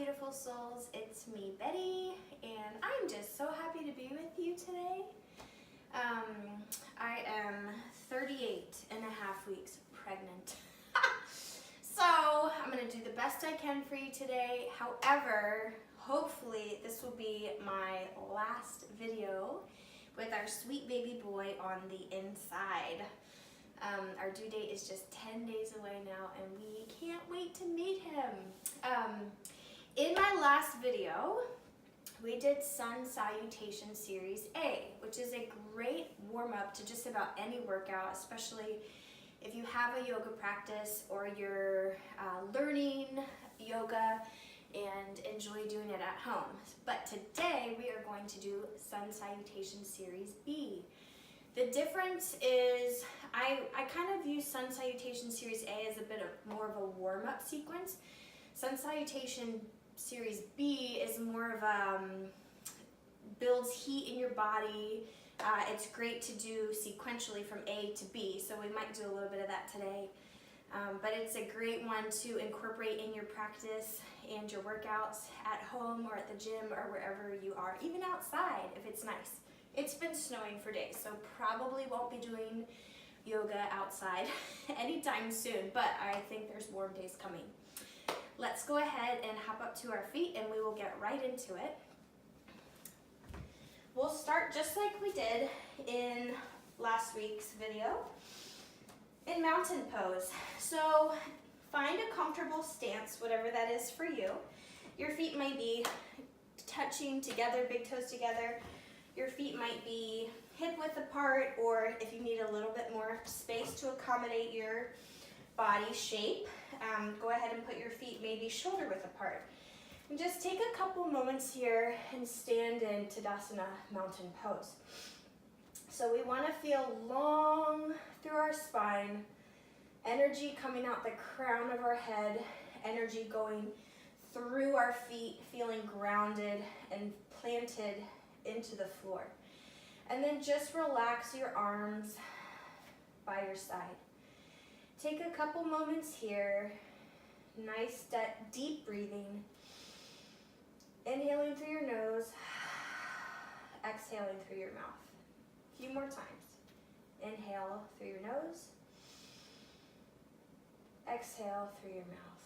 beautiful souls, it's me, Betty, and I'm just so happy to be with you today. I am 38 and a half weeks pregnant. So I'm going to do the best I can for you today. However, hopefully this will be my last video with our sweet baby boy on the inside. Our due date is just 10 days away now, and we can't wait to meet him. In my last video, we did Sun Salutation Series A, which is a great warm-up to just about any workout, especially if you have a yoga practice or you're learning yoga and enjoy doing it at home. But today we are going to do Sun Salutation Series B. The difference is I kind of view Sun Salutation Series A as a bit of more of a warm-up sequence. Sun Salutation Series B is more of builds heat in your body. It's great to do sequentially from A to B, so we might do a little bit of that today. But it's a great one to incorporate in your practice and your workouts at home or at the gym or wherever you are, even outside if it's nice. It's been snowing for days, so probably won't be doing yoga outside anytime soon, but I think there's warm days coming. Let's go ahead and hop up to our feet and we will get right into it. We'll start just like we did in last week's video in mountain pose. So find a comfortable stance, whatever that is for you. Your feet might be touching together, big toes together. Your feet might be hip width apart, or if you need a little bit more space to accommodate your body shape, go ahead and put your feet maybe shoulder width apart. And just take a couple moments here and stand in Tadasana mountain pose. So we want to feel long through our spine, energy coming out the crown of our head, energy going through our feet, feeling grounded and planted into the floor. And then just relax your arms by your side. Take a couple moments here. Nice deep breathing. Inhaling through your nose, exhaling through your mouth. A few more times. Inhale through your nose. Exhale through your mouth.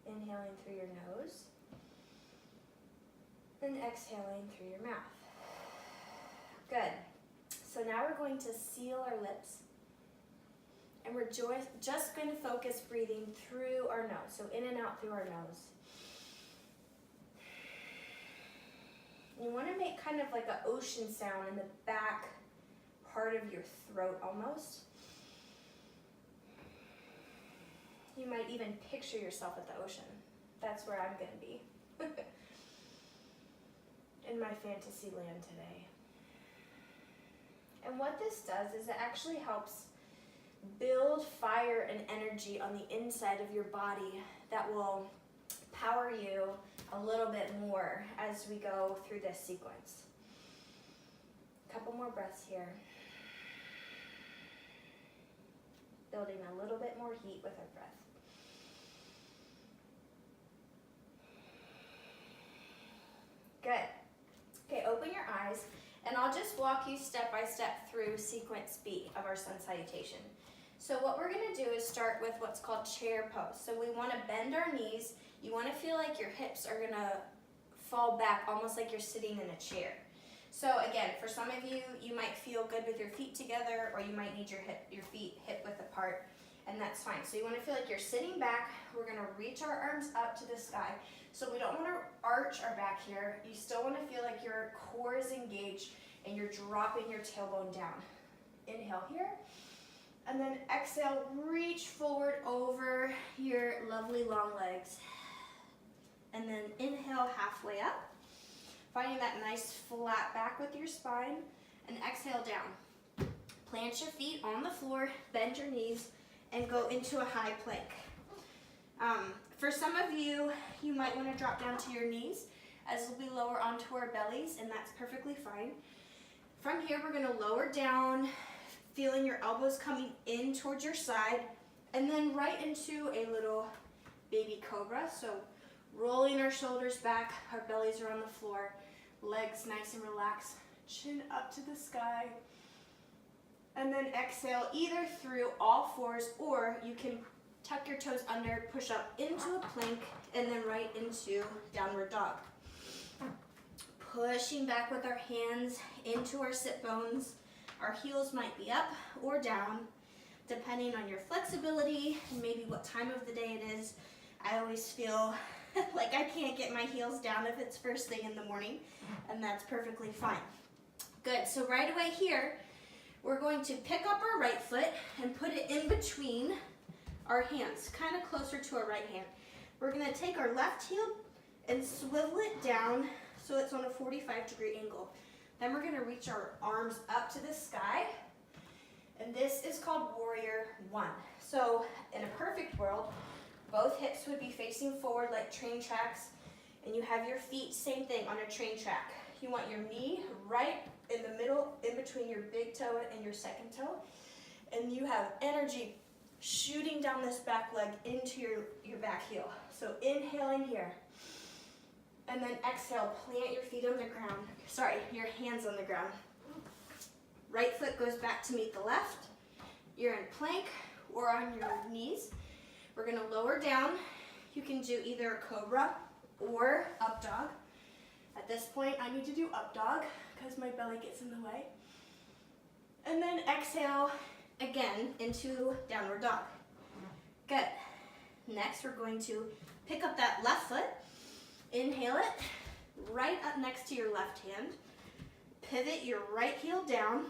Inhaling through your nose. And exhaling through your mouth. Good. So now we're going to seal our lips. And we're just going to focus breathing through our nose. So in and out through our nose. You want to make kind of like an ocean sound in the back part of your throat almost. You might even picture yourself at the ocean. That's where I'm going to be. In my fantasy land today. And what this does is it actually helps build fire and energy on the inside of your body that will power you a little bit more as we go through this sequence. A couple more breaths here. Building a little bit more heat with our breath. Good. Okay, open your eyes, and I'll just walk you step by step through sequence B of our Sun Salutation. So what we're going to do is start with what's called chair pose. So we want to bend our knees. You want to feel like your hips are going to fall back, almost like you're sitting in a chair. So again, for some of you, you might feel good with your feet together, or you might need your feet hip width apart, and that's fine. So you want to feel like you're sitting back. We're going to reach our arms up to the sky. So we don't want to arch our back here. You still want to feel like your core is engaged and you're dropping your tailbone down. Inhale here. And then exhale, reach forward over your lovely long legs. And then inhale halfway up, finding that nice flat back with your spine, and exhale down. Plant your feet on the floor, bend your knees, and go into a high plank. For some of you, you might want to drop down to your knees as we lower onto our bellies, and that's perfectly fine. From here, we're going to lower down, feeling your elbows coming in towards your side, And then right into a little baby cobra. So rolling our shoulders back, our bellies are on the floor, legs nice and relaxed, chin up to the sky. And then exhale either through all fours, or you can tuck your toes under, push up into a plank, and then right into downward dog. Pushing back with our hands into our sit bones. Our heels might be up or down, depending on your flexibility and maybe what time of the day it is. I always feel like I can't get my heels down if it's first thing in the morning, and that's perfectly fine. Good, so right away here, we're going to pick up our right foot and put it in between our hands, kind of closer to our right hand. We're gonna take our left heel and swivel it down so it's on a 45-degree angle. Then we're gonna reach our arms up to the sky, and this is called Warrior One. So in a perfect world, both hips would be facing forward like train tracks, and you have your feet, same thing, on a train track. You want your knee right in the middle, in between your big toe and your second toe, and you have energy shooting down this back leg into your back heel. So inhaling here, and then exhale, plant your feet on the ground. Sorry, your hands on the ground. Right foot goes back to meet the left. You're in plank or on your knees. We're gonna lower down. You can do either a cobra or up dog. At this point, I need to do up dog because my belly gets in the way. And then exhale again into downward dog. Good. Next, we're going to pick up that left foot. Inhale it right up next to your left hand. Pivot your right heel down.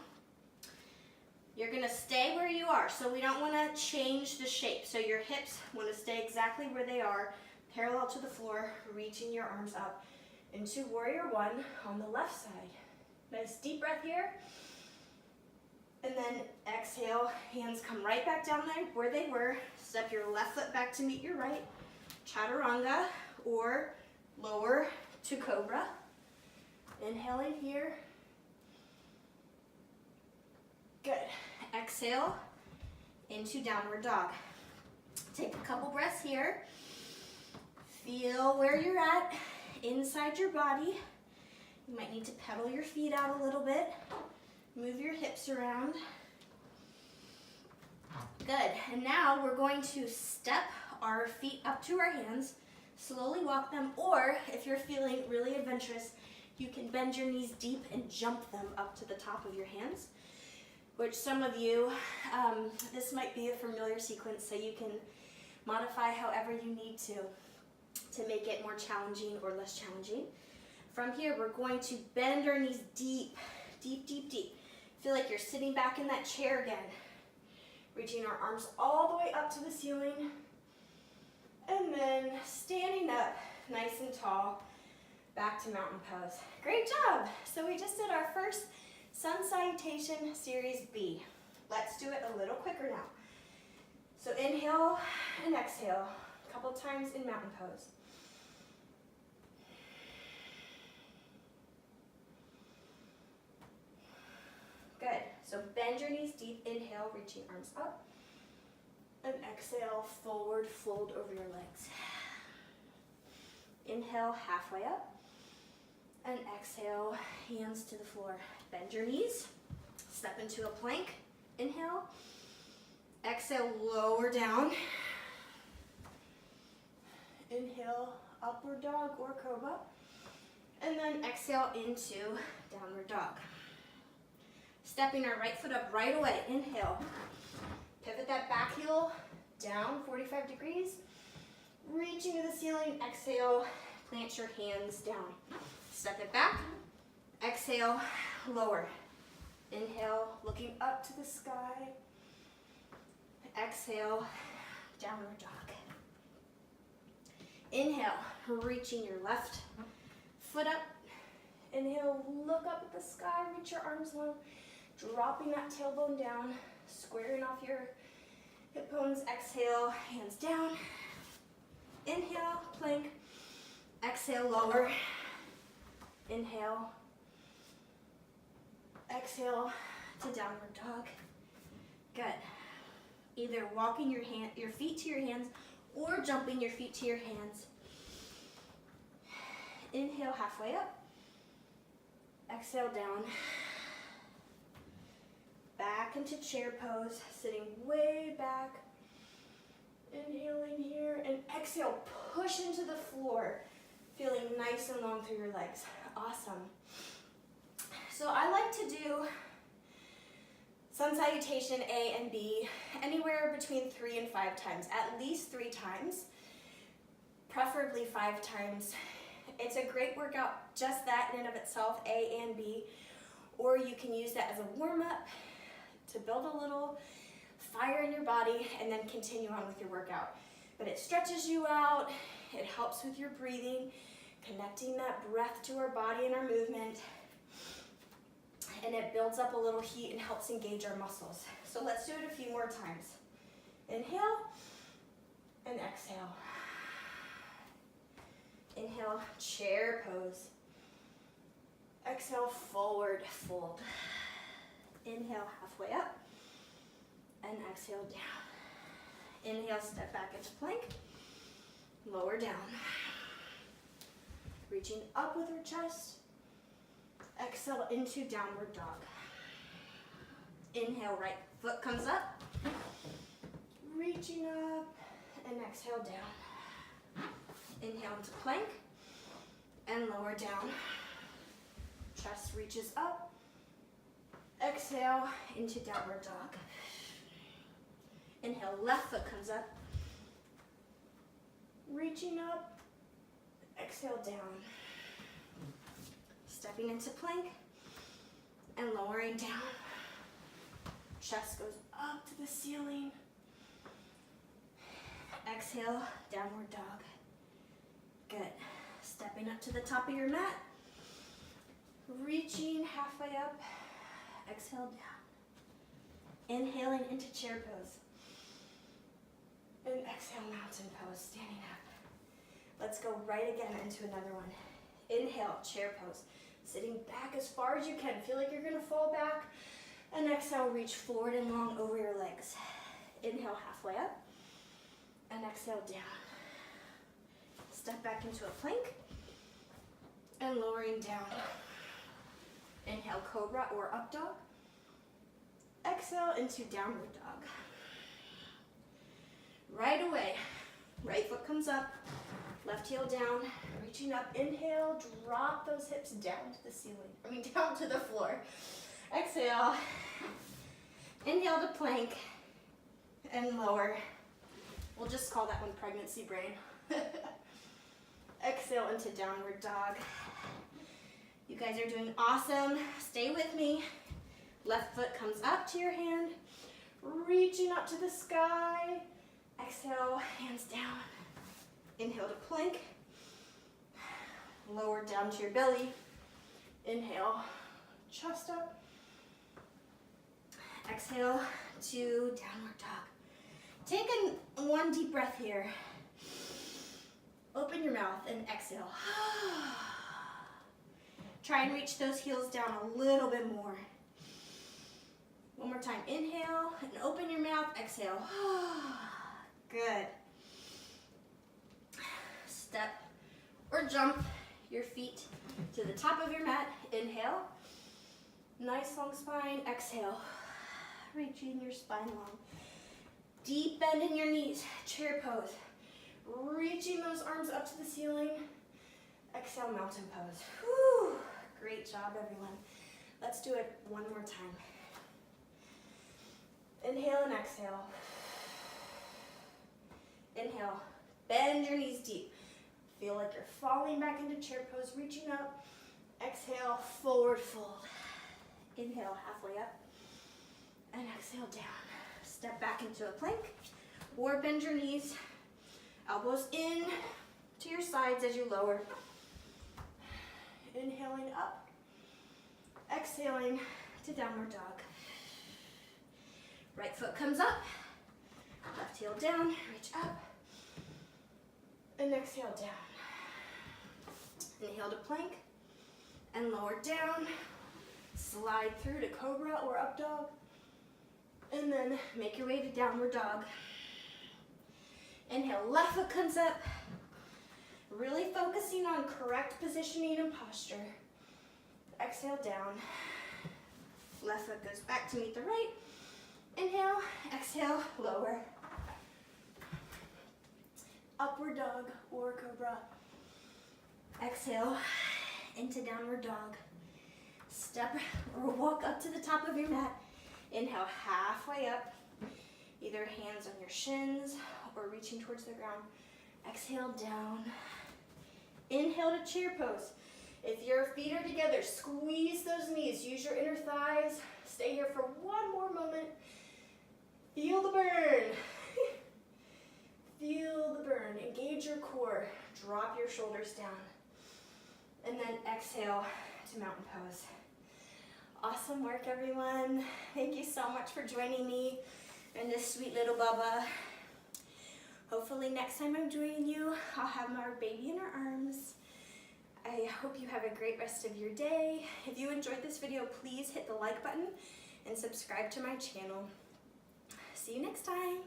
You're gonna stay where you are, so we don't wanna change the shape. So your hips wanna stay exactly where they are, parallel to the floor, reaching your arms up into Warrior One on the left side. Nice deep breath here. And then exhale, hands come right back down there where they were. Step your left foot back to meet your right. Chaturanga or lower to cobra. Inhaling here. Good. Exhale into downward dog. Take a couple breaths here. Feel where you're at inside your body. You might need to pedal your feet out a little bit. Move your hips around. Good. And now we're going to step our feet up to our hands, slowly walk them, or if you're feeling really adventurous, you can bend your knees deep and jump them up to the top of your hands, which some of you, this might be a familiar sequence, so you can modify however you need to make it more challenging or less challenging. From here, we're going to bend our knees deep, deep, deep, deep. Feel like you're sitting back in that chair again. Reaching our arms all the way up to the ceiling. And then standing up nice and tall, back to mountain pose. Great job. So we just did our first Sun Salutation Series B. Let's do it a little quicker now. So inhale and exhale a couple times in mountain pose. Good. So bend your knees deep. Inhale, reaching arms up. And exhale, forward fold over your legs. Inhale, halfway up. And exhale, hands to the floor. Bend your knees. Step into a plank. Inhale. Exhale, lower down. Inhale, upward dog or cobra. And then exhale into downward dog. Stepping our right foot up right away. Inhale. Pivot that back heel down 45 degrees. Reaching to the ceiling. Exhale. Plant your hands down. Step it back. Exhale. Lower. Inhale. Looking up to the sky. Exhale. Downward dog. Inhale. Reaching your left foot up. Inhale. Look up at the sky. Reach your arms long. Dropping that tailbone down, squaring off your hip bones. Exhale, hands down. Inhale, plank. Exhale, lower. Inhale. Exhale to downward dog. Good. Either walking your feet to your hands or jumping your feet to your hands. Inhale halfway up. Exhale down. Back into chair pose, sitting way back. Inhaling here and exhale, push into the floor, feeling nice and long through your legs. Awesome. So I like to do sun salutation A and B anywhere between 3 and 5 times, at least 3 times, preferably 5 times. It's a great workout, just that in and of itself, A and B, or you can use that as a warm-up to build a little fire in your body and then continue on with your workout. But it stretches you out, it helps with your breathing, connecting that breath to our body and our movement, and it builds up a little heat and helps engage our muscles. So let's do it a few more times. Inhale and exhale. Inhale, chair pose. Exhale, forward fold. Inhale, halfway up. And exhale, down. Inhale, step back into plank. Lower down. Reaching up with your chest. Exhale into downward dog. Inhale, right foot comes up. Reaching up. And exhale, down. Inhale into plank. And lower down. Chest reaches up. Exhale into downward dog. Inhale, left foot comes up. Reaching up. Exhale, down. Stepping into plank and lowering down. Chest goes up to the ceiling. Exhale, downward dog. Good. Stepping up to the top of your mat. Reaching halfway up. Exhale, down. Inhaling into chair pose. And exhale, mountain pose, standing up. Let's go right again into another one. Inhale, chair pose. Sitting back as far as you can. Feel like you're gonna fall back. And exhale, reach forward and long over your legs. Inhale, halfway up. And exhale, down. Step back into a plank. And lowering down. Inhale, cobra or up dog. Exhale into downward dog. Right away, right foot comes up, left heel down, reaching up, inhale, drop those hips down to the ceiling, down to the floor. Exhale, inhale to plank, and lower. We'll just call that one pregnancy brain. Exhale into downward dog. You guys are doing awesome. Stay with me. Left foot comes up to your hand, reaching up to the sky. Exhale, hands down. Inhale to plank. Lower down to your belly. Inhale, chest up. Exhale to downward dog. Take one deep breath here. Open your mouth and exhale. Try and reach those heels down a little bit more. One more time. Inhale and open your mouth. Exhale. Good. Step or jump your feet to the top of your mat. Inhale. Nice long spine. Exhale. Reaching your spine long. Deep bend in your knees. Chair pose. Reaching those arms up to the ceiling. Exhale, mountain pose. Whew. Great job, everyone. Let's do it one more time. Inhale and exhale. Inhale, bend your knees deep. Feel like you're falling back into chair pose, reaching up. Exhale, forward fold. Inhale, halfway up. And exhale, down. Step back into a plank or bend your knees. Elbows in to your sides as you lower. Inhaling up. Exhaling to downward dog. Right foot comes up. Left heel down, reach up. And exhale down. Inhale to plank. And lower down. Slide through to cobra or up dog. And then make your way to downward dog. Inhale, left foot comes up. Really focusing on correct positioning and posture. Exhale down. Left foot goes back to meet the right. Inhale, exhale, lower. Upward dog or cobra. Exhale into downward dog. Step or walk up to the top of your mat. Inhale, halfway up. Either hands on your shins or reaching towards the ground. Exhale, down. Inhale to chair pose. If your feet are together, squeeze those knees. Use your inner thighs. Stay here for one more moment. Feel the burn. Feel the burn. Engage your core. Drop your shoulders down. And then exhale to mountain pose. Awesome work, everyone. Thank you so much for joining me in this sweet little bubba. Hopefully next time I'm joining you, I'll have my baby in her arms. I hope you have a great rest of your day. If you enjoyed this video, please hit the like button and subscribe to my channel. See you next time.